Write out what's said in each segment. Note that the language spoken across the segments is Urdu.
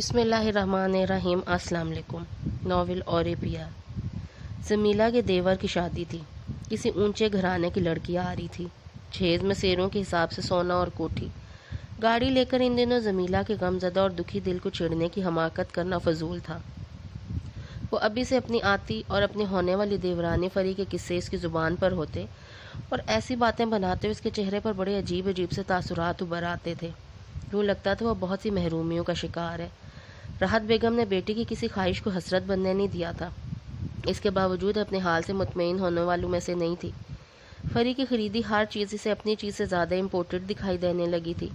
بسم اللہ الرحمن الرحیم۔ السلام علیکم۔ ناول اوریپیا۔ زمیلہ کے دیور کی شادی تھی۔ کسی اونچے گھرانے کی لڑکی آ رہی تھی، جہیز میں سیروں کے حساب سے سونا اور کوٹھی۔ گاڑی لے کر ان دنوں زمیلہ کے غم زدہ اور دکھی دل کو چھیڑنے کی حماقت کرنا فضول تھا۔ وہ ابھی سے اپنی آتی اور اپنی ہونے والی دیورانی فری کے قصے اس کی زبان پر ہوتے اور ایسی باتیں بناتے ہوئے اس کے چہرے پر بڑے عجیب عجیب سے تاثرات ابھر آتے تھے۔ یوں لگتا تھا وہ بہت سی محرومیوں کا شکار ہے۔ راحت بیگم نے بیٹی کی کسی خواہش کو حسرت بننے نہیں دیا تھا، اس کے باوجود اپنے حال سے مطمئن ہونے والوں میں سے نہیں تھی۔ فری کی خریدی ہر چیز اسے اپنی چیز سے زیادہ امپورٹڈ دکھائی دینے لگی تھی۔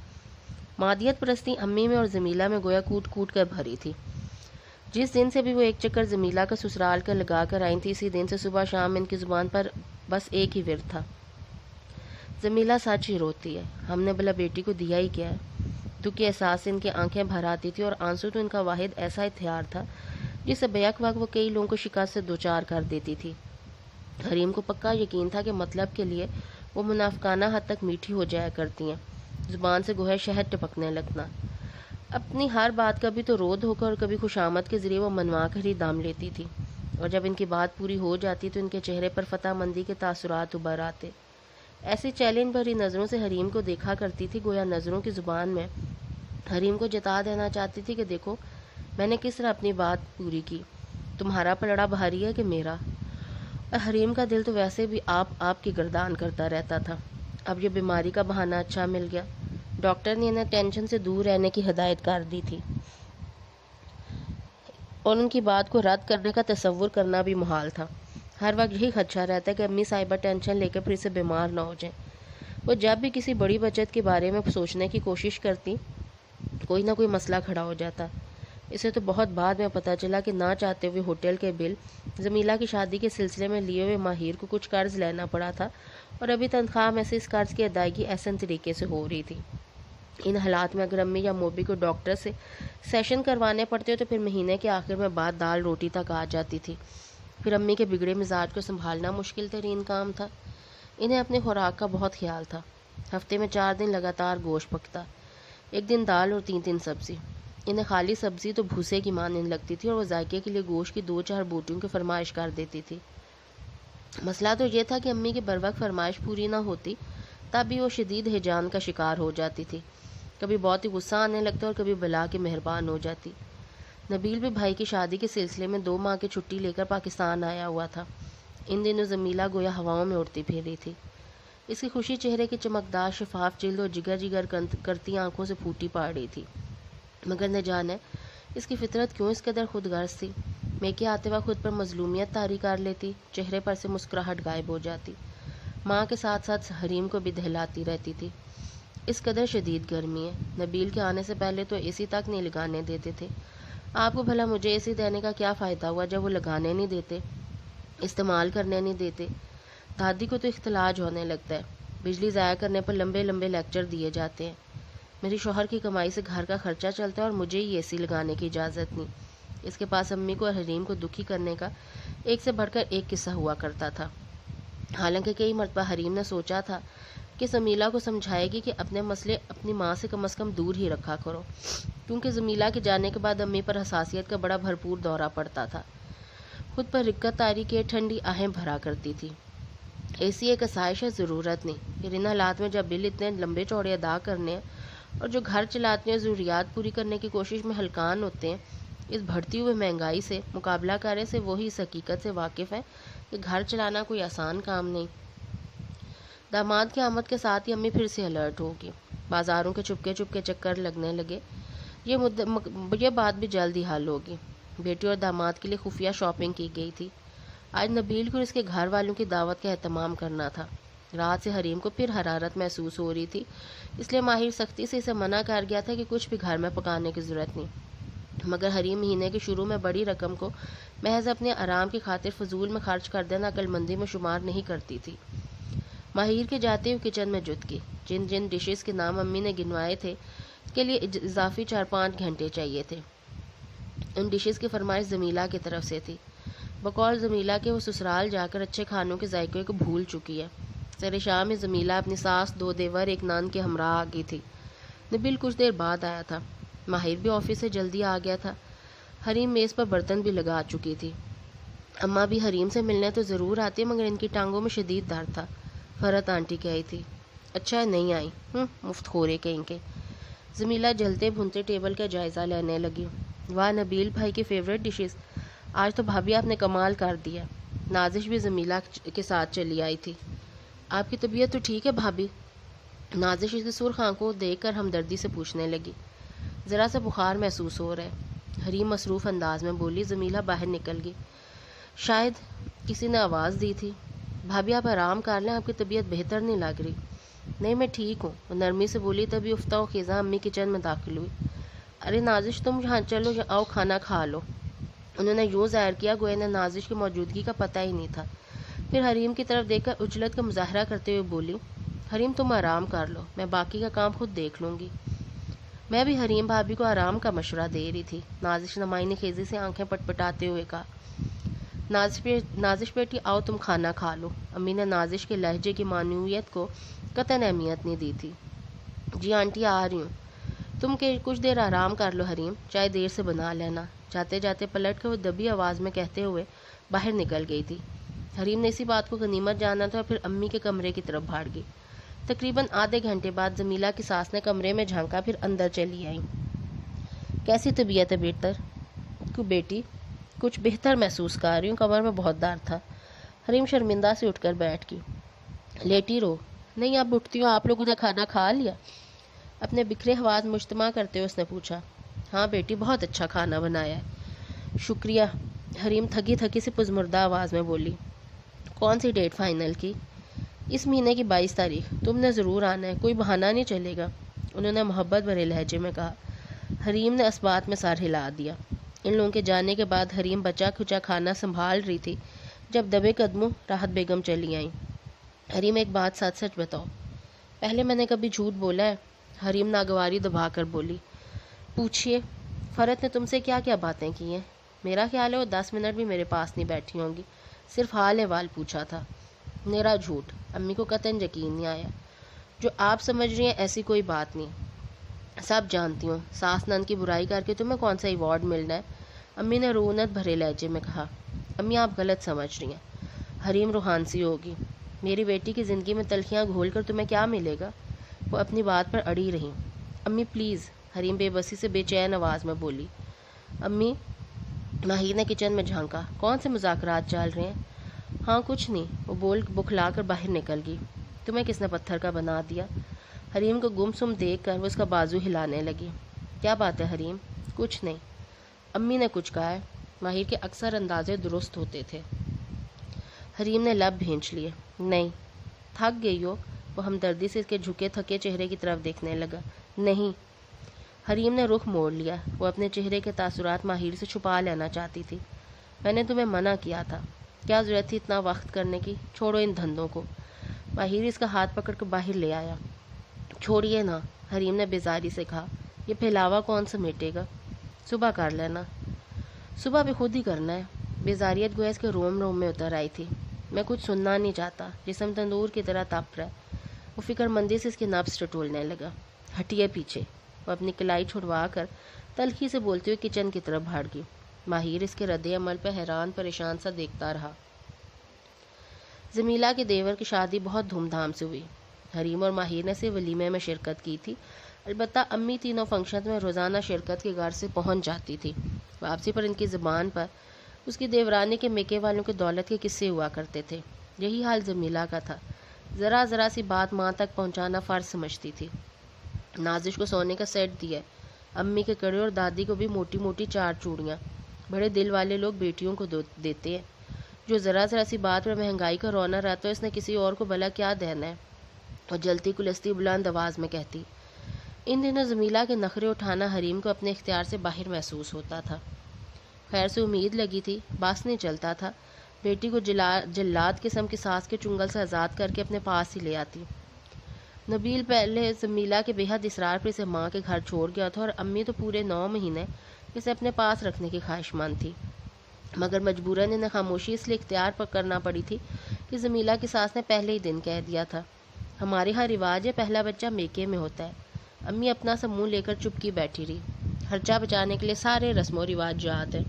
مادیت پرستی امی میں اور زمیلہ میں گویا کوٹ کوٹ کر بھری تھی۔ جس دن سے بھی وہ ایک چکر زمیلہ کا سسرال کا لگا کر آئی تھی، اسی دن سے صبح شام ان کی زبان پر بس ایک ہی ورد تھا، زمیلہ سچ ہی روتی ہے، ہم نے بھلا بیٹی کو دیا ہی کیا ہے۔ دکھ کے احساس سے ان کی آنکھیں بھر آتی تھی اور آنسو تو ان کا واحد ایسا ہتھیار تھا جسے بیک وقت وہ کئی لوگوں کو شکست سے دوچار کر دیتی تھی۔ حریم کو پکا یقین تھا کہ مطلب کے لیے وہ منافقانہ حد تک میٹھی ہو جایا کرتی ہیں، زبان سے گویا شہد ٹپکنے لگنا۔ اپنی ہر بات کبھی تو رود ہو کر اور کبھی خوشامد کے ذریعے وہ منوا کر ہی دام لیتی تھی، اور جب ان کی بات پوری ہو جاتی تو ان کے چہرے پر فتح مندی کے تاثرات ابھر آتے۔ ایسی چیلنج بھری نظروں سے حریم کو دیکھا کرتی تھی، گویا نظروں کی زبان میں حریم کو جتا دینا چاہتی تھی کہ دیکھو میں نے کس طرح اپنی بات پوری کی، تمہارا پلڑا بھاری ہے کہ میرا۔ اور حریم کا دل تو ویسے بھی آپ کی گردان کرتا رہتا تھا۔ اب یہ بیماری کا بہانہ اچھا مل گیا، ڈاکٹر نے انہیں ٹینشن سے دور رہنے کی ہدایت کر دی تھی اور ان کی بات کو رد کرنے کا تصور کرنا بھی محال تھا۔ ہر وقت یہی خدشہ رہتا ہے کہ امی صاحبہ ٹینشن لے کر پھر سے بیمار نہ ہو جائیں۔ وہ جب بھی کسی بڑی بچت کے بارے میں سوچنے کی کوشش کرتی، کوئی نہ کوئی مسئلہ کھڑا ہو جاتا۔ اسے تو بہت بعد میں پتہ چلا کہ نہ چاہتے ہوئے ہوٹل کے بل، زمیلہ کی شادی کے سلسلے میں لیے ہوئے ماہر کو کچھ قرض لینا پڑا تھا اور ابھی تنخواہ میں سے اس قرض کی ادائیگی احسن طریقے سے ہو رہی تھی۔ ان حالات میں اگر امی یا موبی کو ڈاکٹر سے سیشن کروانے پڑتے تو پھر مہینے کے آخر میں بات دال روٹی تک آ جاتی تھی۔ پھر امی کے بگڑے مزاج کو سنبھالنا مشکل ترین کام تھا۔ انہیں اپنے خوراک کا بہت خیال تھا۔ ہفتے میں 4 دن لگاتار گوشت پکتا، 1 دن دال اور 3 دن سبزی۔ انہیں خالی سبزی تو بھوسے کی مانند لگتی تھی اور وہ ذائقے کے لیے گوشت کی 2-4 بوٹیوں کی فرمائش کر دیتی تھی۔ مسئلہ تو یہ تھا کہ امی کی بروقت فرمائش پوری نہ ہوتی، تب بھی وہ شدید ہیجان کا شکار ہو جاتی تھی۔ کبھی بہت ہی غصہ آنے لگتا اور کبھی بلا کے مہربان ہو جاتی۔ نبیل بھی بھائی کی شادی کے سلسلے میں 2 ماہ کی چھٹی لے کر پاکستان آیا ہوا تھا۔ ان دنوں زمیلہ گویا ہواؤں میں اڑتی پھر رہی تھی۔ اس کی خوشی چہرے کی چمکدار شفاف جلد اور جگر جگر کرتی آنکھوں سے پھوٹی پڑ رہی تھی، مگر نہ جانے اس کی فطرت کیوں اس قدر خود غرض تھی۔ میکے آتے وقت خود پر مظلومیت طاری کر لیتی، چہرے پر سے مسکراہٹ غائب ہو جاتی، ماں کے ساتھ ساتھ حریم کو بھی دہلاتی رہتی تھی۔ اس قدر شدید گرمی ہے، نبیل کے آنے سے پہلے تو اے سی تک نہیں لگانے دیتے تھے۔ آپ کو بھلا مجھے اے سی دینے کا کیا فائدہ ہوا جب وہ لگانے نہیں دیتے، استعمال کرنے نہیں دیتے۔ دادی کو تو اختلاج ہونے لگتا ہے، بجلی ضائع کرنے پر لمبے لمبے لیکچر دیے جاتے ہیں۔ میری شوہر کی کمائی سے گھر کا خرچہ چلتا ہے اور مجھے ہی اے سی لگانے کی اجازت نہیں۔ اس کے پاس امی کو اور حریم کو دکھی کرنے کا ایک سے بڑھ کر ایک قصہ ہوا کرتا تھا۔ حالانکہ کئی مرتبہ حریم نے سوچا تھا کہ زمیلہ کو سمجھائے گی کہ اپنے مسئلے اپنی ماں سے کم از کم دور ہی رکھا کرو، کیونکہ زمیلہ کے جانے کے بعد امی پر حساسیت کا بڑا بھرپور دورہ پڑتا تھا۔ خود پر رکت طاری کے ٹھنڈی آہیں بھرا کرتی تھی۔ اے سی ایک آسائش ہے، ضرورت نہیں۔ پھر ان حالات میں جب بل اتنے لمبے چوڑے ادا کرنے ہیں اور جو گھر چلاتے ہیں ضروریات پوری کرنے کی کوشش میں ہلکان ہوتے ہیں، اس بڑھتی ہوئی مہنگائی سے مقابلہ کرنے سے وہی اس حقیقت سے واقف ہے کہ گھر چلانا کوئی آسان کام نہیں۔ داماد کی آمد کے ساتھ ہی امی پھر سے الرٹ ہوگی، بازاروں کے چپکے چپکے چکر لگنے لگے۔ یہ بات بھی جلد ہی حل ہوگی۔ بیٹی اور داماد کے لیے خفیہ شاپنگ کی گئی تھی۔ آج نبیل کو اس کے گھر والوں کی دعوت کا اہتمام کرنا تھا۔ رات سے حریم کو پھر حرارت محسوس ہو رہی تھی، اس لیے ماہر سختی سے اسے منع کر گیا تھا کہ کچھ بھی گھر میں پکانے کی ضرورت نہیں، مگر حریم مہینے کے شروع میں بڑی رقم کو محض اپنے آرام کی خاطر فضول میں خرچ کر دینا عقل مندی میں شمار نہیں کرتی تھی۔ ماہر کے جاتے ہوئے کچن میں جت گئی۔ جن جن ڈشز کے نام امی نے گنوائے تھے اس کے لیے اضافی 4-5 گھنٹے چاہیے تھے۔ ان ڈشز کی فرمائش زمیلہ کی طرف سے تھی۔ بقول زمیلہ کے وہ سسرال جا کر اچھے کھانوں کے ذائقے کو بھول چکی ہے۔ سر شام میں زمیلہ اپنی ساس، 2 دیور، ایک نان کے ہمراہ آ گئی تھی۔ نبیل کچھ دیر بعد آیا تھا۔ ماہر بھی آفس سے جلدی آ گیا تھا۔ حریم میز پر برتن بھی لگا چکی تھی۔ اماں بھی حریم سے ملنے تو ضرور آتی مگر ان کی ٹانگوں میں شدید درد تھا۔ فرحت آنٹی کہی تھی، اچھا نہیں آئی، مفت خورے کہیں کے۔ جمیلہ جلتے بھنتے ٹیبل کا جائزہ لینے لگی۔ واہ نبیل بھائی کی فیوریٹ ڈشز، آج تو بھابھی آپ نے کمال کر دیا۔ نازش بھی جمیلہ کے ساتھ چلی آئی تھی۔ آپ کی طبیعت تو ٹھیک ہے بھابھی؟ نازش اس کی سرخ آنکھوں کو دیکھ کر ہمدردی سے پوچھنے لگی۔ ذرا سا بخار محسوس ہو رہا ہے، حریم مصروف انداز میں بولی۔ جمیلہ باہر نکل گئی۔ شاید کسی نے آواز دی تھی، بھابھی آپ آرام کر لیں، آپ کی طبیعت بہتر نہیں لگ رہی۔ نہیں میں ٹھیک ہوں، وہ نرمی سے بولی۔ تبھی افتہ و خیزاں امی کچن میں داخل ہوئی۔ ارے نازش تم یہاں چلو، آؤ کھانا کھا لو۔ انہوں نے یوں ظاہر کیا گویا انہیں نازش کی موجودگی کا پتہ ہی نہیں تھا۔ پھر حریم کی طرف دیکھ کر عجلت کا مظاہرہ کرتے ہوئے بولی، حریم تم آرام کر لو، میں باقی کا کام خود دیکھ لوں گی۔ میں بھی حریم بھابھی کو آرام کا مشورہ دے رہی تھی، نازش نمائی نے خیزی سے آنکھیں پٹپٹاتے ہوئے کہا۔ نازش بیٹی آؤ تم کھانا کھا لو۔ امی نے نازش کے لہجے کی معنویت کو قطعاً اہمیت نہیں دی تھی۔ جی آنٹی آ رہی ہوں، تم کہ کچھ دیر آرام کر لو حریم، چائے دیر سے بنا لینا۔ جاتے جاتے پلٹ کر وہ دبی آواز میں کہتے ہوئے باہر نکل گئی تھی۔ حریم نے اسی بات کو غنیمت جانا تھا اور پھر امی کے کمرے کی طرف بھاگ گئی۔ تقریباً آدھے گھنٹے بعد جمیلہ کی ساس نے کمرے میں جھانکا، پھر اندر چلی آئیں۔ کیسی طبیعت ہے بیٹی؟ کچھ بہتر محسوس کر رہی ہوں، کمر میں بہت درد تھا۔ حریم شرمندہ سے اٹھ کر بیٹھ گئی۔ لیٹی رو؟ نہیں اب اٹھتی ہوں، آپ لوگوں نے کھانا کھا لیا؟ اپنے بکھرے حواس مجتمع کرتے ہوئے اس نے پوچھا۔ ہاں بیٹی بہت اچھا کھانا بنایا ہے۔ شکریہ، حریم تھکی تھکی سے پزمردہ آواز میں بولی۔ کون سی ڈیٹ فائنل کی؟ اس مہینے کی 22 تاریخ، تم نے ضرور آنا ہے، کوئی بہانہ نہیں چلے گا، انہوں نے محبت بھرے لہجے میں کہا۔ حریم نے اسبات میں سر ہلا دیا۔ ان لوگوں کے جانے کے بعد حریم بچا کھچا کھانا سنبھال رہی تھی جب دبے قدموں راحت بیگم چلی آئیں۔ حریم ایک بات سچ سچ بتاؤ، پہلے میں نے کبھی جھوٹ بولا ہے؟ حریم ناگواری دبا کر بولی۔ پوچھئے، فرحت نے تم سے کیا کیا باتیں کی ہیں؟ میرا خیال ہے وہ 10 منٹ بھی میرے پاس نہیں بیٹھی ہوں گی، صرف حال احوال پوچھا تھا۔ میرا جھوٹ، امی کو قطعاً یقین نہیں آیا۔ جو آپ سمجھ رہی ہیں ایسی کوئی بات نہیں، سب جانتی ہوں، ساس نند کی برائی کر کے تمہیں کون سا ایوارڈ ملنا ہے؟ امی نے رونت بھرے لہجے میں کہا۔ امی آپ غلط سمجھ رہی ہیں، حریم روحانسی ہوگی۔ میری بیٹی کی زندگی میں تلخیاں گھول کر تمہیں کیا ملے گا؟ وہ اپنی بات پر اڑی رہیں۔ امی پلیز، حریم بے بسی سے بے چین آواز میں بولی۔ امی، ماہر نے کچن میں جھانکا، کون سے مذاکرات چل رہے ہیں؟ ہاں کچھ نہیں، وہ بول بکھلا کر باہر نکل گئی۔ تمہیں کس نے پتھر کا بنا دیا؟ حریم کو گم سم دیکھ کر وہ اس کا بازو ہلانے لگی۔ کیا بات ہے حریم؟ کچھ نہیں، امی نے کچھ کہا ہے۔ ماہر کے اکثر اندازے درست ہوتے تھے۔ حریم نے لب بھینچ لیے۔ نہیں۔ تھک گئی ہو؟ وہ ہمدردی سے اس کے جھکے تھکے چہرے کی طرف دیکھنے لگا۔ نہیں۔ حریم نے رخ موڑ لیا، وہ اپنے چہرے کے تاثرات ماہر سے چھپا لینا چاہتی تھی۔ میں نے تمہیں منع کیا تھا، کیا ضرورت تھی اتنا وقت کرنے کی؟ چھوڑو ان دھندوں کو۔ ماہر اس کا ہاتھ پکڑ کر باہر لے آیا۔ چھوڑیے نا، حریم نے بیزاری سے کہا، یہ پھیلاوا کون سمیٹے گا؟ صبح کر لینا۔ صبح بھی خود ہی کرنا ہے۔ بیزاریت گویا اس کے روم روم میں اتر آئی تھی۔ میں کچھ سننا نہیں چاہتا، جسم تندور کی طرح تپ رہا ہے۔ وہ فکر مندی سے اس کی نبض ٹٹولنے لگا۔ ہٹیے پیچھے۔ وہ اپنی کلائی چھڑوا کر تلخی سے بولتے ہوئے کچن کی طرف بھاگ گئی۔ ماہر اس کے رد عمل پہ حیران پریشان سا دیکھتا رہا۔ جمیلہ کے دیور کی شادی بہت دھوم دھام سے ہوئی۔ حریم اور ماہر نے سے ولیمے میں شرکت کی تھی، البتہ امی تینوں فنکشن میں روزانہ شرکت کے غرض سے پہنچ جاتی تھی۔ واپسی پر ان کی زبان پر اس کی دیورانی کے میکے والوں کی دولت کے قصے ہوا کرتے تھے۔ یہی حال جمیلہ کا تھا، ذرا ذرا سی بات ماں تک پہنچانا فرض سمجھتی تھی۔ نازش کو سونے کا سیٹ دیا، امی کے کڑے اور دادی کو بھی موٹی موٹی 4 چوڑیاں۔ بڑے دل والے لوگ بیٹیوں کو دیتے ہیں، جو ذرا ذرا سی بات پر مہنگائی کا رونا رہتا ہے اس نے کسی اور کو بھلا کیا دینا ہے؟ اور جلتی کلستی بلند آواز میں کہتی۔ ان دنوں جمیلہ کے نخرے اٹھانا حریم کو اپنے اختیار سے باہر محسوس ہوتا تھا۔ خیر سے امید لگی تھی، باس نہیں چلتا تھا، بیٹی کو جلاد قسم کی ساس کے چنگل سے آزاد کر کے اپنے پاس ہی لے آتی۔ نبیل پہلے جمیلہ کے بے حد اصرار پر اسے ماں کے گھر چھوڑ گیا تھا، اور امی تو پورے 9 مہینے اسے اپنے پاس رکھنے کی خواہش مند تھی، مگر مجبوراً انہیں خاموشی اس لیے اختیار پر کرنا پڑی تھی کہ جمیلہ کی ساس نے پہلے ہی دن کہہ دیا تھا، ہمارے ہاں رواج ہے پہلا بچہ میکے میں ہوتا ہے۔ امی اپنا سا منہ لے کر چپکی بیٹھی رہی۔ خرچہ بچانے کے لیے سارے رسم و رواج یاد ہیں۔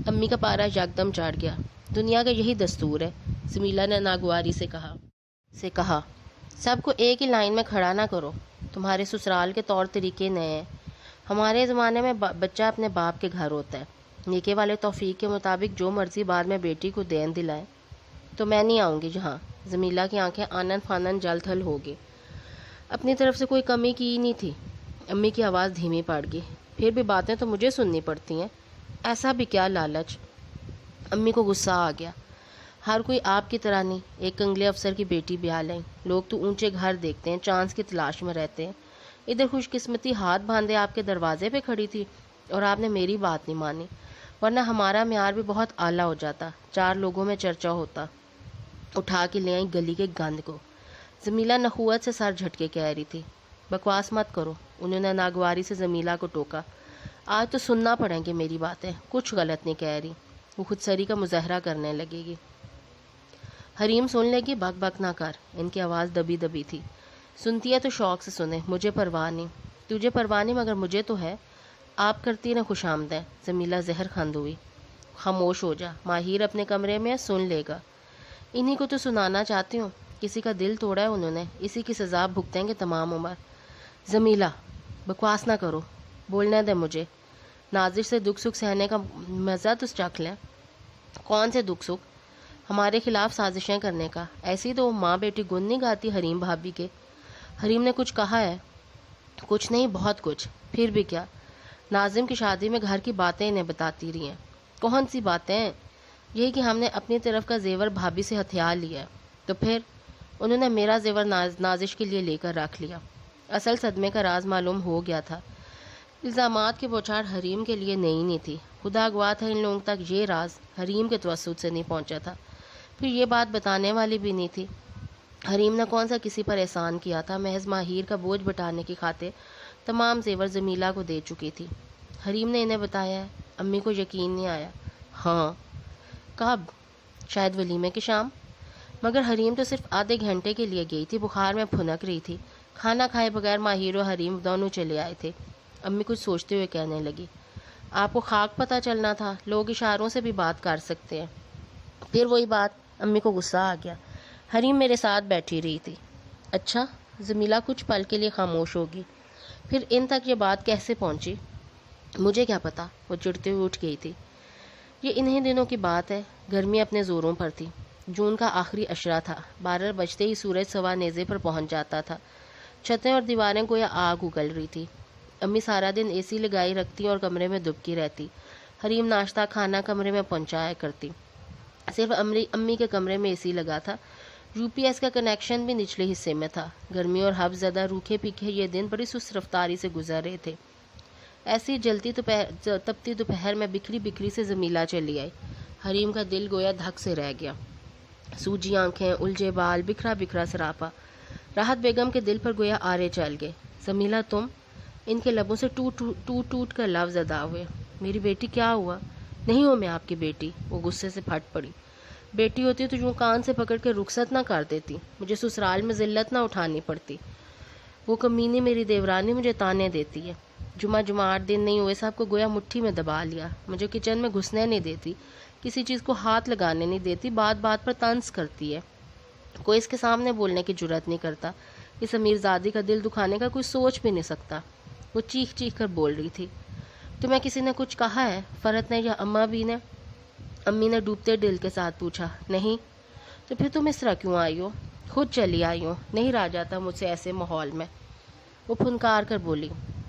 امی کا پارا یکدم چڑھ گیا۔ دنیا کا یہی دستور ہے، جمیلہ نے ناگواری سے کہا۔ سب کو ایک ہی لائن میں کھڑا نہ کرو، تمہارے سسرال کے طور طریقے نئے ہیں۔ ہمارے زمانے میں بچہ اپنے باپ کے گھر ہوتا ہے، نیکے والے توفیق کے مطابق جو مرضی بعد میں بیٹی کو دین دلائے۔ تو میں نہیں آؤں گی جہاں۔ جمیلہ کی آنکھیں آنن فانن جل تھل ہو گئی۔ اپنی طرف سے کوئی کمی کی ہی نہیں تھی۔ امی کی آواز دھیمی پڑ گئی۔ پھر بھی باتیں تو مجھے سننی پڑتی ہیں، ایسا بھی کیا لالچ؟ امی کو غصہ آ گیا۔ ہر کوئی آپ کی طرح نہیں، ایک کنگلے افسر کی بیٹی بیاہ لیں، لوگ تو اونچے گھر دیکھتے ہیں، چانس کی تلاش میں رہتے ہیں۔ ادھر خوش قسمتی ہاتھ باندھے آپ کے دروازے پہ کھڑی تھی اور آپ نے میری بات نہیں مانی، ورنہ ہمارا معیار بھی بہت اعلیٰ ہو جاتا، 4 لوگوں میں چرچا ہوتا۔ اٹھا کے لے آئی گلی کے گند کو۔ جمیلہ نخوت سے سر جھٹکے کہہ رہی تھی۔ بکواس مت کرو، انہوں نے ناگواری سے جمیلہ کو ٹوکا۔ آج تو سننا پڑیں گی میری باتیں، کچھ غلط نہیں کہہ رہی۔ وہ خود سری کا مظاہرہ کرنے لگے گی۔ حریم سن لے گی، بک بک نہ کر۔ ان کی آواز دبی دبی تھی۔ سنتی ہے تو شوق سے سنے، مجھے پرواہ نہیں۔ تجھے پرواہ نہیں مگر مجھے تو ہے۔ آپ کرتی نہ خوش آمدیں۔ جمیلہ زہر خند ہوئی۔ خاموش ہو جا، ماہر اپنے کمرے میں سن لے گا۔ انہی کو تو سنانا چاہتی ہوں، کسی کا دل توڑا ہے انہوں نے، اسی کی سزا بھگتیں گے تمام عمر۔ جمیلہ بکواس نہ کرو، بولنے دے مجھے۔ نازش سے دکھ سکھ سہنے کا مزہ تو چکھ لیں۔ کون سے دکھ سکھ؟ ہمارے خلاف سازشیں کرنے کا۔ ایسی تو ماں بیٹی گن نہیں گاتی حریم بھابی کے۔ حریم نے کچھ کہا ہے؟ کچھ نہیں، بہت کچھ۔ پھر بھی کیا؟ ناظم کی شادی میں گھر کی باتیں انہیں بتاتی رہی ہیں۔ کون سی باتیں؟ یہی کہ ہم نے اپنی طرف کا زیور بھابی سے ہتھیار لیا ہے۔ تو پھر انہوں نے میرا زیور نازش کے لیے لے کر رکھ لیا۔ اصل صدمے کا راز معلوم ہو گیا تھا۔ الزامات کی بوچھاڑ حریم کے لیے نئی نہیں تھی، خدا گواہ تھا ان لوگوں تک یہ راز حریم کے توسط سے نہیں پہنچا تھا، پھر یہ بات بتانے والی بھی نہیں تھی۔ حریم نے کون سا کسی پر احسان کیا تھا، محض ماہر کا بوجھ بٹانے کی خاطر تمام زیور جمیلہ کو دے چکی تھی۔ حریم نے انہیں بتایا ہے؟ امی کو یقین نہیں آیا۔ ہاں۔ کب؟ شاید ولیمے کی شام۔ مگر حریم تو صرف آدھے گھنٹے کے لیے گئی تھی، بخار میں پھنک رہی تھی۔ کھانا کھائے بغیر ماہر و حریم دونوں چلے آئے تھے۔ امی کچھ سوچتے ہوئے کہنے لگی، آپ کو خاک پتہ چلنا تھا، لوگ اشاروں سے بھی بات کر سکتے ہیں۔ پھر وہی بات۔ امی کو غصہ آ گیا۔ حریم میرے ساتھ بیٹھی رہی تھی۔ اچھا؟ جمیلہ کچھ پل کے لیے خاموش ہوگی۔ پھر ان تک یہ بات کیسے پہنچی؟ مجھے کیا پتا، وہ چڑھتے ہوئے اٹھ گئی تھی۔ یہ انہی دنوں کی بات ہے، گرمی اپنے زوروں پر تھی، جون کا آخری عشرہ تھا، 12 بجتے ہی سورج سوا نیزے پر پہنچ جاتا تھا، چھتیں اور دیواریں گویا آگ اگل رہی تھی۔ امی سارا دن اے سی لگائی رکھتی اور کمرے میں دبکی رہتی۔ حریم ناشتہ کھانا کمرے میں پہنچایا کرتی۔ صرف امی کے کمرے میں اے سی لگا تھا، یو پی ایس کا کنیکشن بھی نچلے حصے میں تھا۔ گرمی اور حب زدہ روکھے پیکھے یہ دن بڑی سست رفتاری سے گزر رہے تھے۔ ایسی تپتی دوپہر میں بکھری بکھری سے جمیلہ چلی آئی۔ حریم کا دل گویا دھک سے رہ گیا، سوجی آنکھیں، الجھے بال، بکھرا بکھرا سراپا۔ راحت بیگم کے دل پر گویا آرے چل گئے۔ جمیلہ تم؟ ان کے لبوں سے ٹوٹ کر لفظ ادا ہوئے۔ میری بیٹی کیا ہوا؟ نہیں ہوں میں آپ کی بیٹی، وہ غصے سے پھٹ پڑی۔ بیٹی ہوتی تو یوں کان سے پکڑ کے رخصت نہ کر دیتی، مجھے سسرال میں ذلت نہ اٹھانی پڑتی۔ وہ کمینی میری دیورانی مجھے تانے دیتی ہے، جمعہ 8 دن نہیں ہوئے صاحب کو گویا مٹھی میں دبا لیا، مجھے کچن میں گھسنے نہیں دیتی، کسی چیز کو ہاتھ لگانے نہیں دیتی، بات بات پر طنز کرتی ہے، کوئی اس کے سامنے بولنے کی جرات نہیں کرتا، اس امیر زادی کا دل دکھانے کا کوئی سوچ بھی نہیں سکتا۔ وہ چیخ چیخ کر بول رہی تھی۔ تمہیں کسی نے کچھ کہا ہے؟ فرت نے یا امی نے ڈوبتے دل کے ساتھ پوچھا۔ نہیں۔ تو پھر تم اس طرح کیوں آئی ہو؟ خود چلی آئی ہو، نہیں رہا جاتا مجھ سے ایسے ماحول میں۔ وہ پھنکار کر بولی،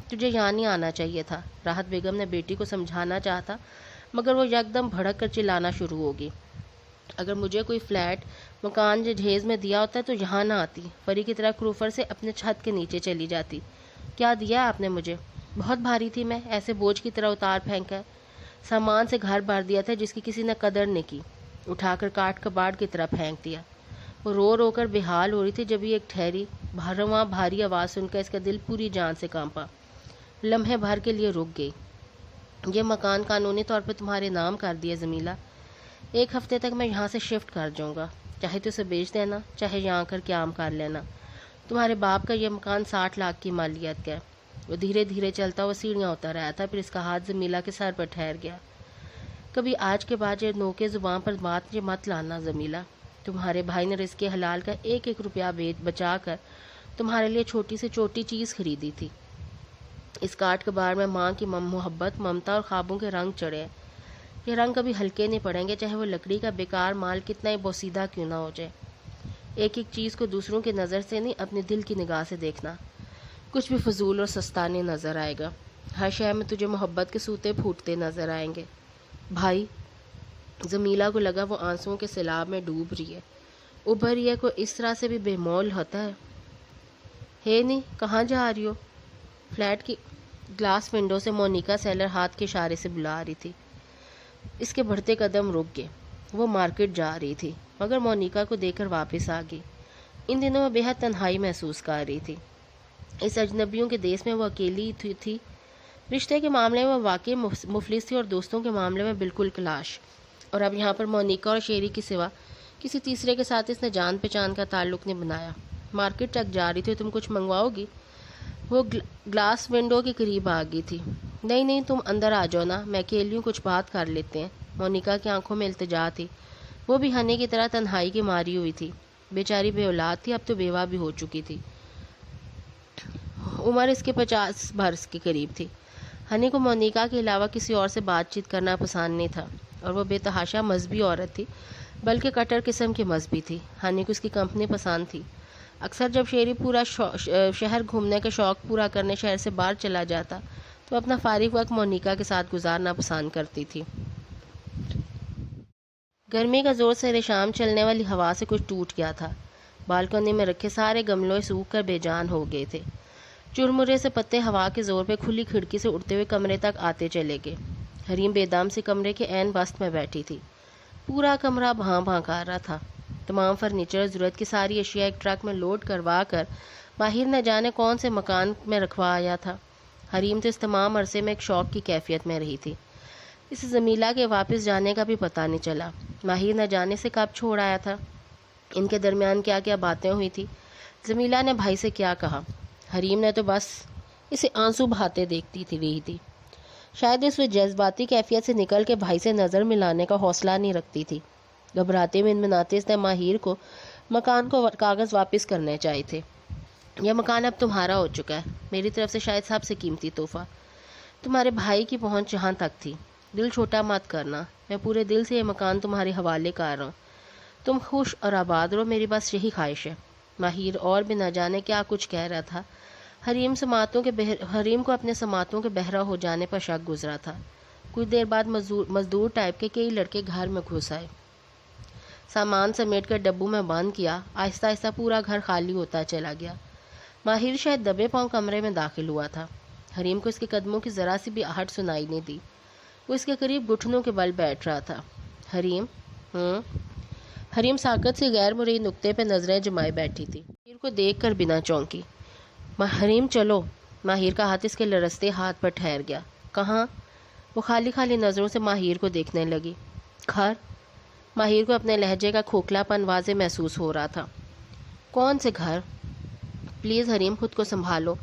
تجھے یہاں نہیں آنا چاہیے تھا۔ راحت بیگم نے بیٹی کو سمجھانا چاہا مگر وہ یکدم بھڑک کر چلانا شروع ہوگی۔ اگر مجھے کوئی فلیٹ مکان جہیز میں دیا ہوتا تو یہاں نہ آتی، فری کی طرح کروفر سے اپنے چھت کے نیچے چلی جاتی۔ کیا دیا آپ نے مجھے؟ بہت بھاری تھی میں، ایسے بوجھ کی طرح اتار پھینکا ہے، سامان سے گھر بھر دیا تھا جس کی کسی نے قدر نہیں کی، اٹھا کر کاٹ کباڑ کی طرح پھینک دیا۔ وہ رو رو کر بے حال ہو رہی تھی جب یہ ایک ٹھہری بھرواں بھاری آواز سن کر اس کا دل پوری جان سے کانپا، لمحے بھر کے لیے رک گئی۔ یہ مکان قانونی طور پر تمہارے نام کر دیا جمیلہ، 1 ہفتے تک میں یہاں سے شفٹ کر جاؤں گا، چاہے تو اسے بیچ دینا، چاہے یہاں کر قیام کر لینا۔ تمہارے باپ کا یہ مکان 60 لاکھ کی مالیت کا ہے، وہ دھیرے دھیرے چلتا ہوا سیڑھیاں اتر رہا تھا، پھر اس کا ہاتھ جمیلہ کے سر پر ٹھہر گیا۔ کبھی آج کے بعد یہ نوکے زبان پر بات یہ مت لانا جمیلہ، تمہارے بھائی نے رزق حلال کا ایک ایک روپیہ بچا کر تمہارے لیے چھوٹی سے چھوٹی چیز خریدی تھی۔ اس کاٹ کباڑ میں ماں کی محبت، ممتا اور خوابوں کے رنگ چڑھے۔ یہ رنگ کبھی ہلکے نہیں پڑیں گے، چاہے وہ لکڑی کا بیکار مال کتنا ہی بوسیدہ کیوں نہ ہو جائے۔ ایک ایک چیز کو دوسروں کی نظر سے نہیں، اپنے دل کی نگاہ سے دیکھنا، کچھ بھی فضول اور سستا نہیں نظر آئے گا۔ ہر شے میں تجھے محبت کے سوتے پھوٹتے نظر آئیں گے۔ بھائی، جمیلہ کو لگا وہ آنسوؤں کے سیلاب میں ڈوب رہی ہے، ابھر رہی ہے، کوئی اس طرح سے بھی بے مول ہوتا ہے نہیں؟ کہاں جا رہی ہو؟ فلیٹ کی گلاس ونڈو سے مونیکا سیلر ہاتھ کے اشارے سے بلا رہی تھی۔ اس کے بڑھتے قدم رک گئے۔ وہ مارکیٹ جا رہی تھی، مگر مونیکا کو دیکھ کر واپس آ گئی۔ ان دنوں وہ بے حد تنہائی محسوس کر رہی تھی۔ اس اجنبیوں کے دیس میں وہ اکیلی تھی۔ رشتے کے معاملے میں وہ واقعی مفلس تھی اور دوستوں کے معاملے میں بالکل کلاش۔ اور اب یہاں پر مونیکا اور شیری کے سوا کسی تیسرے کے ساتھ اس نے جان پہچان کا تعلق نہیں بنایا۔ مارکیٹ تک جا رہی تھی، تم کچھ منگواؤ گی؟ وہ گلاس ونڈو کے قریب آ گئی تھی۔ نہیں تم اندر آ جاؤ نا، میں اکیلی ہوں، کچھ بات کر لیتے ہیں۔ مونیکا کی آنکھوں میں التجا تھی۔ وہ بھی ہنی کی طرح تنہائی کی ماری ہوئی تھی۔ بیچاری بے اولاد تھی، اب تو بیوہ بھی ہو چکی تھی۔ عمر اس کے 50 برس کے قریب تھی۔ ہنی کو مونیکا کے علاوہ کسی اور سے بات چیت کرنا پسند نہیں تھا، اور وہ بے تحاشا مذہبی عورت تھی، بلکہ کٹر قسم کی مذہبی تھی۔ ہنی کو اس کی کمپنی پسند تھی۔ اکثر جب شیری پورا شہر گھومنے کا شوق پورا کرنے شہر سے باہر چلا جاتا تو اپنا فارغ وقت مونیکا کے ساتھ گزارنا پسند کرتی تھی۔ گرمی کا زور سے شام چلنے والی ہوا سے کچھ ٹوٹ گیا تھا۔ بالکنی میں رکھے سارے گملے سوکھ کر بے جان ہو گئے تھے۔ چرمرے سے پتے ہوا کے زور پہ کھلی کھڑکی سے اڑتے ہوئے کمرے تک آتے چلے گئے۔ حریم بے دام سے کمرے کے عین وسط میں بیٹھی تھی۔ پورا کمرہ بھاں بھاں کر رہا تھا۔ تمام فرنیچر، ضرورت کی ساری اشیاء ایک ٹرک میں لوڈ کروا کر ماہر نہ جانے کون سے مکان میں رکھوا آیا تھا۔ حریم تو اس تمام عرصے میں ایک شوق کی کیفیت میں رہی تھی۔ اس جمیلہ کے واپس جانے کا بھی پتہ نہیں چلا۔ ماہر نہ جانے سے کب چھوڑ آیا تھا، ان کے درمیان کیا کیا باتیں ہوئی تھی، جمیلہ نے بھائی سے کیا کہا۔ حریم نے تو بس اسے آنسو بہاتے دیکھتی رہی تھی۔ شاید اس جذباتی کیفیت سے نکل کے بھائی سے نظر ملانے کا حوصلہ نہیں رکھتی تھی۔ گھبراتے منمناتے اس نے ماہر کو مکان کو کاغذ واپس کرنے چاہیے تھے۔ یہ مکان اب تمہارا ہو چکا ہے، میری طرف سے شاید سب سے قیمتی تحفہ۔ تمہارے بھائی کی پہنچ یہاں تک تھی۔ دل چھوٹا مت کرنا، میں پورے دل سے یہ مکان تمہارے حوالے کر رہا ہوں۔ تم خوش اور آباد رہو، میری بس یہی خواہش ہے۔ ماہر اور بھی نہ جانے کیا کچھ کہہ رہا تھا۔ حریم کو اپنے سماعتوں کے بہرا ہو جانے پر شک گزرا تھا۔ کچھ دیر بعد مزدور ٹائپ کے کئی لڑکے گھر میں گھس آئے۔ سامان سمیٹ کر ڈبوں میں بند کیا۔ آہستہ آہستہ پورا گھر خالی ہوتا چلا گیا۔ ماہر شاید دبے پاؤں کمرے میں داخل ہوا تھا۔ حریم کو اس کے قدموں کی ذرا سی بھی آہٹ سنائی نہیں دی۔ وہ اس کے قریب گھٹنوں کے بل بیٹھ رہا تھا۔ حریم ساکت سے غیر مرئی نقطے پہ نظریں جمائے بیٹھی تھی، ماہر کو دیکھ کر بنا چونکی۔ حریم چلو۔ ماہر کا ہاتھ اس کے لرزتے ہاتھ پر ٹھہر گیا۔ کہاں؟ وہ خالی خالی نظروں سے ماہر کو دیکھنے لگی۔ گھر؟ ماہر کو اپنے لہجے کا کھوکھلا پن واضح محسوس ہو رہا تھا۔ کون سے گھر؟ پلیز حریم، خود کو سنبھالو۔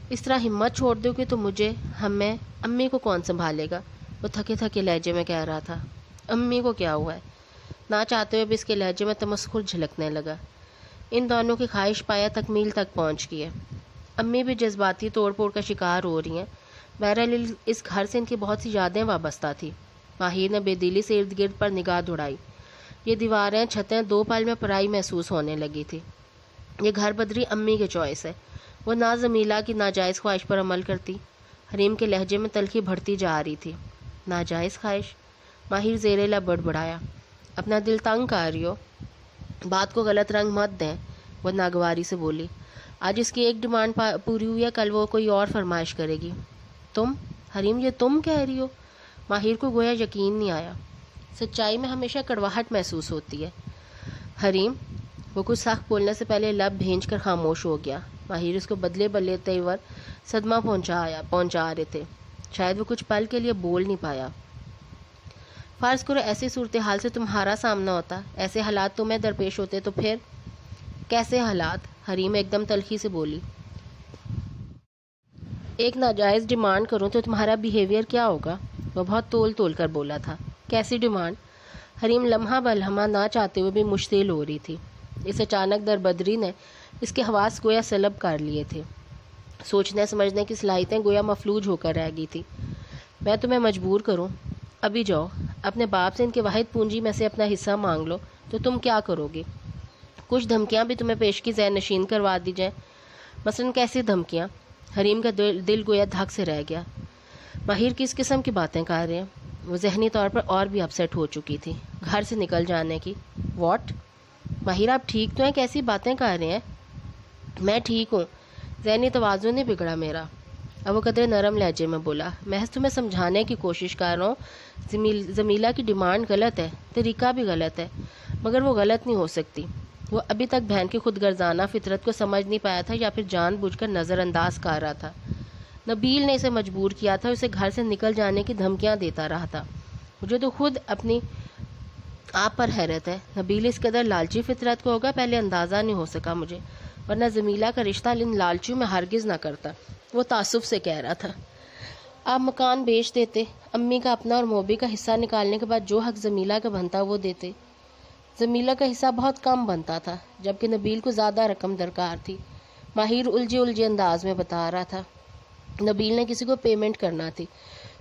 اس طرح ہمت چھوڑ دو گے تو مجھے، ہمیں، امی کو کون سنبھالے گا؟ وہ تھکے تھکے لہجے میں کہہ رہا تھا۔ امی کو کیا ہوا ہے؟ نہ چاہتے ہوئے بھی اس کے لہجے میں تمسخر جھلکنے لگا۔ ان دونوں کی خواہش پایا تکمیل تک پہنچ گئی ہے۔ امی بھی جذباتی توڑ پھوڑ کا شکار ہو رہی ہیں۔ بہرحال اس گھر سے ان کی بہت سی یادیں وابستہ تھی۔ ماہر نے بے دلی سے ارد گرد پر نگاہ دوڑائی۔ یہ دیواریں، چھتیں دو پل میں پرائی محسوس ہونے لگی تھی۔ یہ گھر بدری امی کے چوائس ہے۔ وہ نہ جمیلہ کی ناجائز خواہش پر عمل کرتی۔ حریم کے لہجے میں تلخی بڑھتی جا رہی تھی۔ ناجائز خواہش؟ ماہر زیر لب بڑبڑایا۔ اپنا دل تنگ کر رہی ہو؟ بات کو غلط رنگ مت دیں، وہ ناگواری سے بولی۔ آج اس کی ایک ڈیمانڈ پوری ہوئی ہے، کل وہ کوئی اور فرمائش کرے گی۔ تم؟ حریم، یہ تم کہہ رہی ہو؟ ماہر کو گویا یقین نہیں آیا۔ سچائی میں ہمیشہ کڑواہٹ محسوس ہوتی ہے حریم۔ وہ کچھ سخت بولنے سے پہلے لب بھینج کر خاموش ہو گیا۔ ماہر اس کو بدلے بدلے تیور صدمہ پہنچا رہے تھے۔ شاید وہ کچھ پل کے لیے بول نہیں پایا۔ فرض کرو ایسی صورتحال سے تمہارا سامنا ہوتا، ایسے حالات تمہیں درپیش ہوتے، تو پھر؟ کیسے حالات؟ حریم ایک دم تلخی سے بولی۔ ایک ناجائز ڈیمانڈ کروں تو تمہارا بیہیویئر کیا ہوگا؟ وہ بہت تول تول کر بولا تھا۔ کیسی ڈیمانڈ؟ حریم لمحہ بلمحہ نہ چاہتے ہوئے بھی مشتعل ہو رہی تھی۔ اس اچانک دربدری نے اس کے حواس گویا سلب کر لیے تھے۔ سوچنے سمجھنے کی صلاحیتیں گویا مفلوج ہو کر رہ گئی تھی۔ میں تمہیں مجبور کروں؟ ابھی جاؤ اپنے باپ سے ان کے واحد پونجی میں سے اپنا حصہ مانگ لو تو تم کیا کرو گے؟ کچھ دھمکیاں بھی تمہیں پیش کی ذہن نشین کروا دی جائیں۔ مثلاً کیسی دھمکیاں؟ حریم کا دل گویا دھک سے رہ گیا۔ ماہر کس قسم کی باتیں کر رہے ہیں؟ وہ ذہنی طور پر اور بھی اپسیٹ ہو چکی تھی۔ گھر سے نکل جانے کی؟ واٹ؟ ماہر آپ ٹھیک تو ہیں؟ کیسی باتیں کر رہے ہیں؟ میں ٹھیک ہوں، ذہنی توازن نہیں بگڑا میرا۔ اب وہ قدرے نرم لہجے میں بولا، محض تمہیں سمجھانے کی کوشش کر رہا ہوں۔ زمیلہ کی ڈیمانڈ غلط ہے، طریقہ بھی غلط ہے، مگر وہ غلط نہیں ہو سکتی۔ وہ ابھی تک بہن کی خود غرضانہ فطرت کو سمجھ نہیں پایا تھا یا پھر جان بوجھ کر نظر انداز کر رہا تھا۔ نبیل نے اسے مجبور کیا تھا، اسے گھر سے نکل جانے کی دھمکیاں دیتا رہا تھا۔ مجھے تو خود اپنی آپ پر حیرت ہے۔ نبیل اس قدر لالچی فطرت کو ہوگا، پہلے اندازہ نہیں ہو سکا مجھے، ورنہ زمیلہ کا رشتہ ان لالچیوں میں ہرگز نہ کرتا۔ وہ تعصب سے کہہ رہا تھا، آپ مکان بیچ دیتے، امی کا اپنا اور موبی کا حصہ نکالنے کے بعد جو حق زمیلہ کا بنتا وہ دیتے۔ زمیلہ کا حصہ بہت کم بنتا تھا، جبکہ نبیل کو زیادہ رقم درکار تھی۔ ماہر الجھے انداز میں بتا رہا تھا۔ نبیل نے کسی کو پیمنٹ کرنا تھی،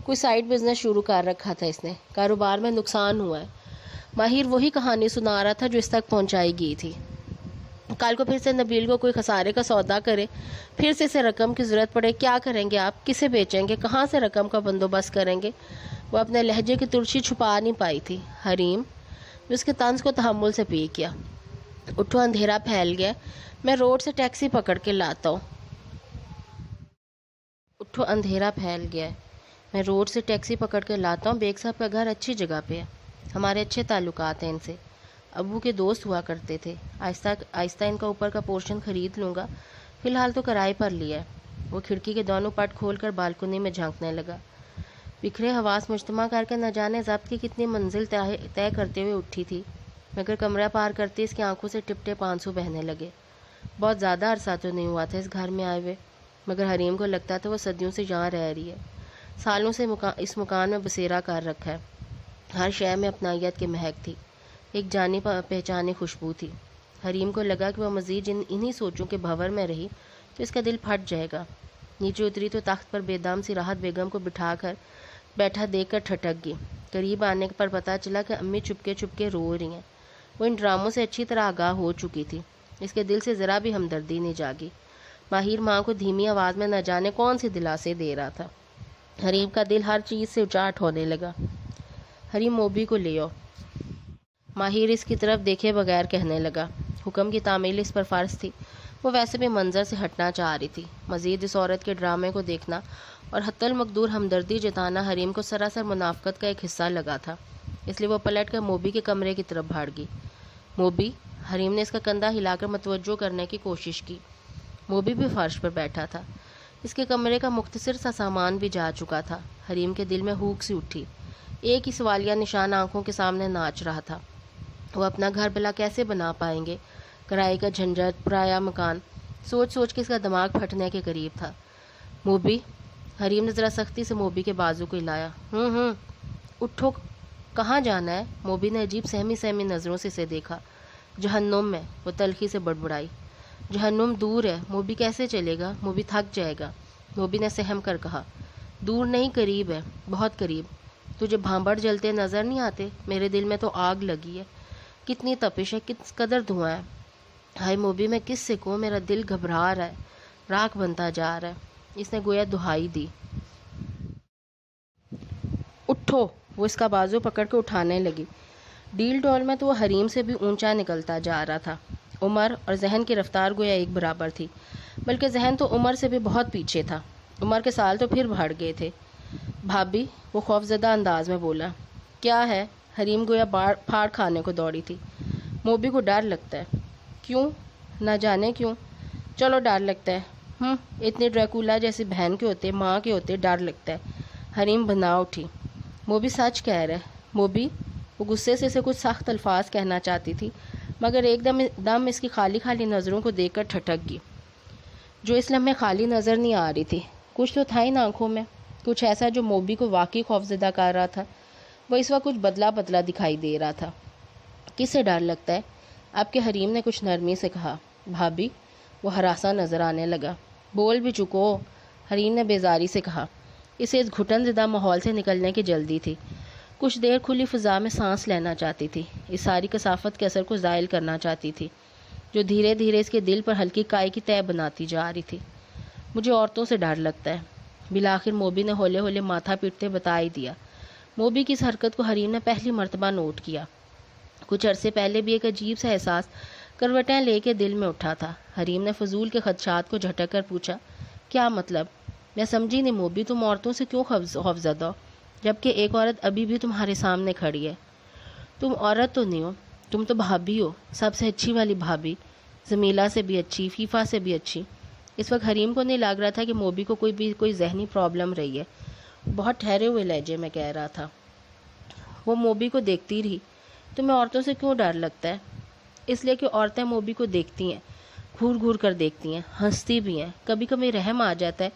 کوئی سائیڈ بزنس شروع کر رکھا تھا اس نے، کاروبار میں نقصان ہوا ہے۔ ماہر وہی کہانی سنا رہا تھا جو اس تک پہنچائی گئی تھی۔ کل کو پھر سے نبیل کو کوئی خسارے کا سودا کرے، پھر سے اسے رقم کی ضرورت پڑے، کیا کریں گے آپ؟ کسے بیچیں گے؟ کہاں سے رقم کا بندوبست کریں گے؟ وہ اپنے لہجے کی ترشی چھپا نہیں پائی تھی۔ حریم نے اس کے طنز کو تحمل سے پی کیا۔ اٹھو، اندھیرا پھیل گیا، میں روڈ سے ٹیکسی پکڑ کے لاتا ہوں۔ اٹھو، اندھیرا پھیل گیا ہے، میں روڈ سے ٹیکسی پکڑ کے لاتا ہوں۔ بیگ صاحب کا گھر اچھی جگہ پہ ہے، ہمارے اچھے تعلقات ہیں ان سے، ابو کے دوست ہوا کرتے تھے۔ آہستہ آہستہ ان کا اوپر کا پورشن خرید لوں گا، فی الحال تو کرائے پر لیا ہے۔ وہ کھڑکی کے دونوں پٹ کھول کر بالکنی میں جھانکنے لگا۔ بکھرے حواس مجتمع کر کے نہ جانے ضبط کی کتنی منزل طے کرتے ہوئے اٹھی تھی، مگر کمرہ پار کرتے اس کی آنکھوں سے ٹپ ٹپ آنسو بہنے لگے۔ بہت زیادہ عرصہ تو نہیں ہوا تھا اس گھر میں آئے ہوئے، مگر حریم کو لگتا تھا وہ صدیوں سے یہاں رہ رہی ہے، سالوں سے اس مکان میں بسیرا کر رکھا ہے۔ ہر شے میں اپنائیت کی مہک تھی، ایک جانی پہچانی خوشبو تھی۔ حریم کو لگا کہ وہ مزید انہی سوچوں کے بھنور میں رہی تو اس کا دل پھٹ جائے گا۔ نیچے اتری تو تخت پر بے دم سی راحت بیگم کو بیٹھا دیکھ کر ٹھٹک گئی۔ قریب آنے پر پتہ چلا کہ امی چپکے رو رہی ہیں۔ وہ ان ڈراموں سے اچھی طرح آگاہ ہو چکی تھی، اس کے دل سے ذرا بھی ہمدردی نہیں جاگی۔ ماہر ماں کو دھیمی آواز میں نہ جانے کون سی دلاسے دے رہا تھا۔ حریم کا دل ہر چیز سے اچاٹ ہونے لگا۔ حریم، موبی کو لے آؤ، ماہر اس کی طرف دیکھے بغیر کہنے لگا۔ حکم کی تعمیل اس پر فرض تھی، وہ ویسے بھی منظر سے ہٹنا چاہ رہی تھی۔ مزید اس عورت کے ڈرامے کو دیکھنا اور حتی المقدور ہمدردی جتانا حریم کو سراسر منافقت کا ایک حصہ لگا تھا، اس لیے وہ پلٹ کر موبی کے کمرے کی طرف بھاگ گئی۔ موبی؟ حریم نے اس کا کندھا ہلا کر متوجہ کرنے کی کوشش کی۔ موبی بھی فرش پر بیٹھا تھا، اس کے کمرے کا مختصر سا سامان بھی جا چکا تھا۔ حریم کے دل میں ہوک سی اٹھی، ایک ہی سوالیہ نشان آنکھوں کے سامنے ناچ رہا تھا۔ وہ اپنا گھر بلا کیسے بنا پائیں گے؟ کرائے کا جھنجھٹ، پرایا مکان، سوچ کے اس کا دماغ پھٹنے کے قریب تھا۔ موبی؟ حریم نے ذرا سختی سے موبی کے بازو کو ہلایا۔ اٹھو، کہاں جانا ہے؟ موبی نے عجیب سہمی نظروں سے اسے دیکھا۔ جہنم میں، وہ تلخی سے بڑبڑائی۔ جہنم دور ہے، موبی کیسے چلے گا؟ موبی تھک جائے گا، موبی نے سہم کر کہا۔ دور نہیں، قریب ہے، بہت قریب۔ تجھے بھانبڑ جلتے نظر نہیں آتے؟ میرے دل میں تو آگ لگی ہے، کتنی تپش ہے، کس قدر دھواں ہے۔ ہائے موبی، میں کس سے کہوں، میرا دل گھبرا رہا ہے، راکھ بنتا جا رہا ہے۔ اس نے گویا دہائی دی۔ اٹھو، وہ اس کا بازو پکڑ کے اٹھانے لگی۔ ڈیل ڈول میں تو وہ حریم سے بھی اونچا نکلتا جا رہا تھا۔ عمر اور ذہن کی رفتار گویا ایک برابر تھی، بلکہ ذہن تو عمر سے بھی بہت پیچھے تھا۔ عمر کے سال تو پھر بڑھ گئے تھے۔ بھابھی، وہ خوفزدہ انداز میں بولا۔ کیا ہے؟ حریم گویا پھاڑ کھانے کو دوڑی تھی۔ موبی کو ڈر لگتا ہے۔ کیوں؟ نہ جانے کیوں، چلو ڈر لگتا ہے۔ اتنی ڈریکولا جیسی بہن کے ہوتے، ماں کے ہوتے ڈر لگتا ہے۔ حریم بنا اٹھی۔ موبی سچ کہہ رہا ہے۔ موبی، وہ غصے سے اسے کچھ سخت الفاظ کہنا چاہتی تھی، مگر ایک دم اس کی خالی نظروں کو دیکھ کر ٹھٹک گئی، جو اس لمحے خالی نظر نہیں آ رہی تھی، کچھ تو تھا ہی نا آنکھوں میں، کچھ ایسا جو موبی کو واقعی خوفزدہ کر رہا تھا۔ وہ اس وقت کچھ بدلا بدلا دکھائی دے رہا تھا۔ کس سے ڈر لگتا ہے؟ آپ کے حریم نے کچھ نرمی سے کہا۔ بھابھی، وہ ہراساں نظر آنے لگا۔ بول بھی چکو، حریم نے بیزاری سے کہا۔ اسے اس گھٹن زدہ ماحول سے نکلنے کی جلدی تھی۔ کچھ دیر کھلی فضا میں سانس لینا چاہتی تھی، اس ساری کثافت کے اثر کو زائل کرنا چاہتی تھی جو دھیرے دھیرے اس کے دل پر ہلکی کائی کی تہ بناتی جا رہی تھی۔ مجھے عورتوں سے ڈر لگتا ہے، بالآخر موبی نے ہولے ہولے ماتھا پیٹتے بتا ہی دیا۔ موبی کی اس حرکت کو حریم نے پہلی مرتبہ نوٹ کیا۔ کچھ عرصے پہلے بھی ایک عجیب سا احساس کروٹیں لے کے دل میں اٹھا تھا۔ حریم نے فضول کے خدشات کو جھٹک کر پوچھا، کیا مطلب؟ میں سمجھی نہیں موبی، تم عورتوں سے کیوں خوفزدہ ہو جبکہ ایک عورت ابھی بھی تمہارے سامنے کھڑی ہے؟ تم عورت تو نہیں ہو، تم تو بھابھی ہو، سب سے اچھی والی بھابھی، زمیلہ سے بھی اچھی، فیفا سے بھی اچھی۔ اس وقت حریم کو نہیں لگ رہا تھا کہ موبی کو کوئی ذہنی پرابلم رہی ہے۔ بہت ٹھہرے ہوئے لہجے میں کہہ رہا تھا۔ وہ موبی کو دیکھتی رہی۔ تمہیں عورتوں سے کیوں ڈر لگتا ہے؟ اس لیے کہ عورتیں موبی کو دیکھتی ہیں، گھور گھور کر دیکھتی ہیں، ہنستی بھی ہیں، کبھی کبھی رحم آ جاتا ہے۔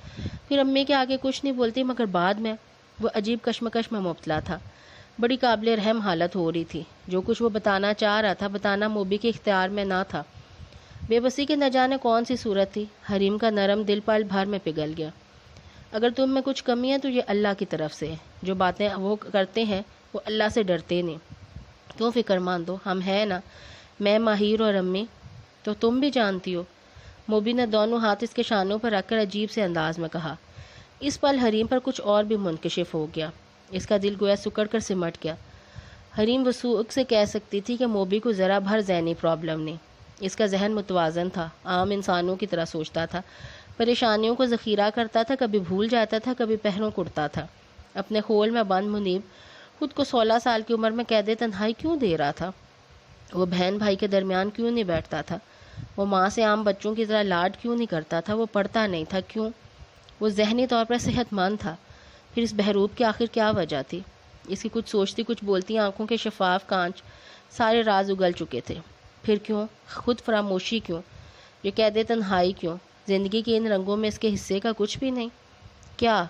پھر امی کے آگے کچھ نہیں بولتی، مگر بعد میں وہ عجیب کشمکش میں مبتلا تھا۔ بڑی قابل رحم حالت ہو رہی تھی۔ جو کچھ وہ بتانا چاہ رہا تھا بتانا موبی کے اختیار میں نہ تھا۔ بے بسی کے نہ جانے کون سی صورت تھی۔ حریم کا نرم دل پل بھر میں پگھل گیا۔ اگر تم میں کچھ کمی ہے تو یہ اللہ کی طرف سے ہے۔ جو باتیں وہ کرتے ہیں وہ اللہ سے ڈرتے نہیں۔ کیوں فکر مند ہو، ہم ہیں نا، میں، ماہر اور امی، تو تم بھی جانتی ہو۔ موبی نے دونوں ہاتھ اس کے شانوں پر رکھ کر عجیب سے انداز میں کہا۔ اس پل حریم پر کچھ اور بھی منکشف ہو گیا۔ اس کا دل گویا سکڑ کر سمٹ گیا۔ حریم وثوق سے کہہ سکتی تھی کہ موبی کو ذرا بھر ذہنی پرابلم نہیں۔ اس کا ذہن متوازن تھا، عام انسانوں کی طرح سوچتا تھا، پریشانیوں کو ذخیرہ کرتا تھا، کبھی بھول جاتا تھا، کبھی پہلوں کڑتا تھا۔ اپنے خول میں بند منیب خود کو 16 سال کی عمر میں قید تنہائی کیوں دے رہا تھا؟ وہ بہن بھائی کے درمیان کیوں نہیں بیٹھتا تھا؟ وہ ماں سے عام بچوں کی طرح لاڈ کیوں نہیں کرتا تھا؟ وہ پڑھتا نہیں تھا کیوں؟ وہ ذہنی طور پر صحت مند تھا، پھر اس بہروپ کی آخر کیا وجہ تھی؟ اس کی کچھ سوچتی کچھ بولتی آنکھوں کے شفاف کانچ سارے راز اگل چکے تھے۔ پھر کیوں؟ خود فراموشی کیوں؟ یہ قید تنہائی کیوں؟ زندگی کے ان رنگوں میں اس کے حصے کا کچھ بھی نہیں؟ کیا؟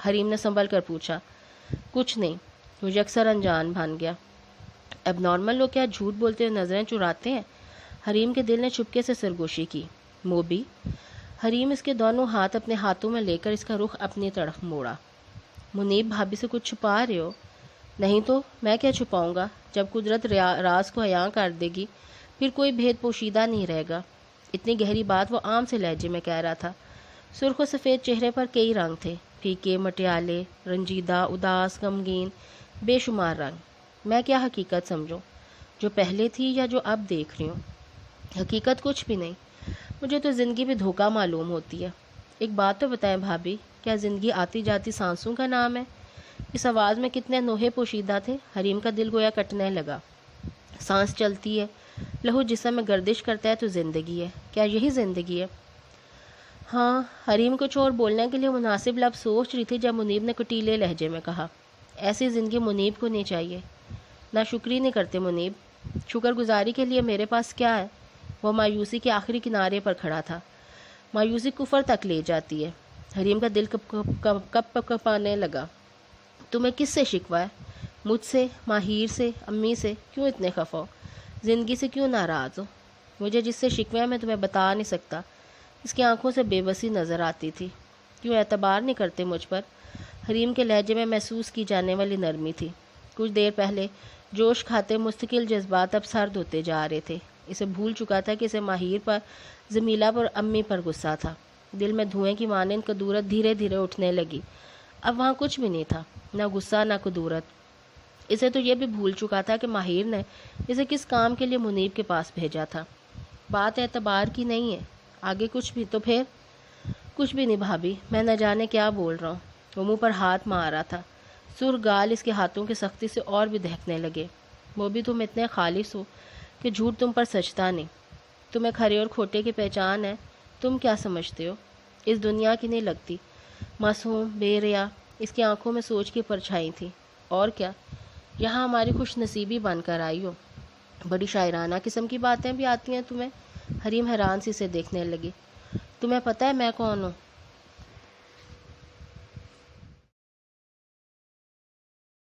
حریم نے سنبھل کر پوچھا۔ کچھ نہیں، وہ یکسر انجان بن گیا۔ اب نارمل لوگ کیا جھوٹ بولتے ہوئے نظریں چراتے ہیں؟ حریم کے دل نے چپکے سے سرگوشی کی۔ موبی؟ حریم اس کے دونوں ہاتھ اپنے ہاتھوں میں لے کر اس کا رخ اپنی طرف موڑا۔ منیب، بھابھی سے کچھ چھپا رہے ہو؟ نہیں تو میں کیا چھپاؤں گا؟ جب قدرت راز کو عیاں کر دے گی پھر کوئی بھید پوشیدہ نہیں رہے گا۔ اتنی گہری بات وہ عام سے لہجے میں کہہ رہا تھا۔ سرخ و سفید چہرے پر کئی رنگ تھے، پھیکے، مٹیالے، رنجیدہ، اداس، غمگین، بے شمار رنگ۔ میں کیا حقیقت سمجھوں؟ جو پہلے تھی یا جو اب دیکھ رہی ہوں؟ حقیقت کچھ بھی نہیں، مجھے تو زندگی بھی دھوکہ معلوم ہوتی ہے۔ ایک بات تو بتائیں بھابھی، کیا زندگی آتی جاتی سانسوں کا نام ہے؟ اس آواز میں کتنے نوحے پوشیدہ تھے۔ حریم کا دل گویا کٹنے لگا۔ سانس چلتی ہے، لہو جسم میں گردش کرتا ہے تو زندگی ہے۔ کیا یہی زندگی ہے؟ ہاں۔ حریم کچھ اور بولنے کے لیے مناسب لفظ سوچ رہی تھی جب منیب نے کٹیلے لہجے میں کہا، ایسی زندگی منیب کو نہیں چاہیے۔ ناشکری نہیں کرتے منیب، شکر گزاری کے لیے میرے پاس کیا ہے؟ وہ مایوسی کے آخری کنارے پر کھڑا تھا۔ مایوسی کفر تک لے جاتی ہے۔ حریم کا دل کپ کپانے لگا۔ تمہیں کس سے شکوہ ہے؟ مجھ سے، ماہر سے، امی سے؟ کیوں اتنے خفا ہو؟ زندگی سے کیوں ناراض ہو؟ مجھے جس سے شکوہ ہے میں تمہیں بتا نہیں سکتا۔ اس کی آنکھوں سے بے بسی نظر آتی تھی۔ کیوں اعتبار نہیں کرتے مجھ پر؟ حریم کے لہجے میں محسوس کی جانے والی نرمی تھی۔ کچھ دیر پہلے جوش کھاتے مستقل جذبات اب سرد ہوتے جا رہے تھے۔ اسے بھول چکا تھا کہ اسے ماہر پر، زمیلہ پر، امی پر غصہ تھا۔ دل میں دھوئیں کی مانند کدورت دھیرے دھیرے اٹھنے لگی۔ اب وہاں کچھ بھی نہیں تھا، نہ غصہ نہ کدورت۔ اسے تو یہ بھی بھول چکا تھا کہ ماہر نے اسے کس کام کے لیے منیب کے پاس بھیجا تھا۔ بات اعتبار کی نہیں ہے، آگے کچھ بھی تو پھر؟ کچھ بھی نہیں بھابھی، میں نہ جانے کیا بول رہا ہوں۔ وہ منہ پر ہاتھ مار رہا تھا۔ سر گال اس کے ہاتھوں کی سختی سے اور بھی دہکنے لگے۔ وہ بھی تم اتنے خالص ہو کہ جھوٹ تم پر سچتا نہیں۔ تمہیں کھرے اور کھوٹے کی پہچان ہے۔ تم کیا سمجھتے ہو؟ اس دنیا کی نہیں لگتی، معصوم، بے ریا۔ اس کی آنکھوں میں سوچ کی پرچھائی تھی۔ اور کیا، یہاں ہماری خوش نصیبی بن کر آئی ہو۔ بڑی شاعرانہ قسم کی باتیں بھی آتی ہیں تمہیں؟ حریم حیران سی سے دیکھنے لگی۔ تمہیں پتہ ہے میں کون ہوں؟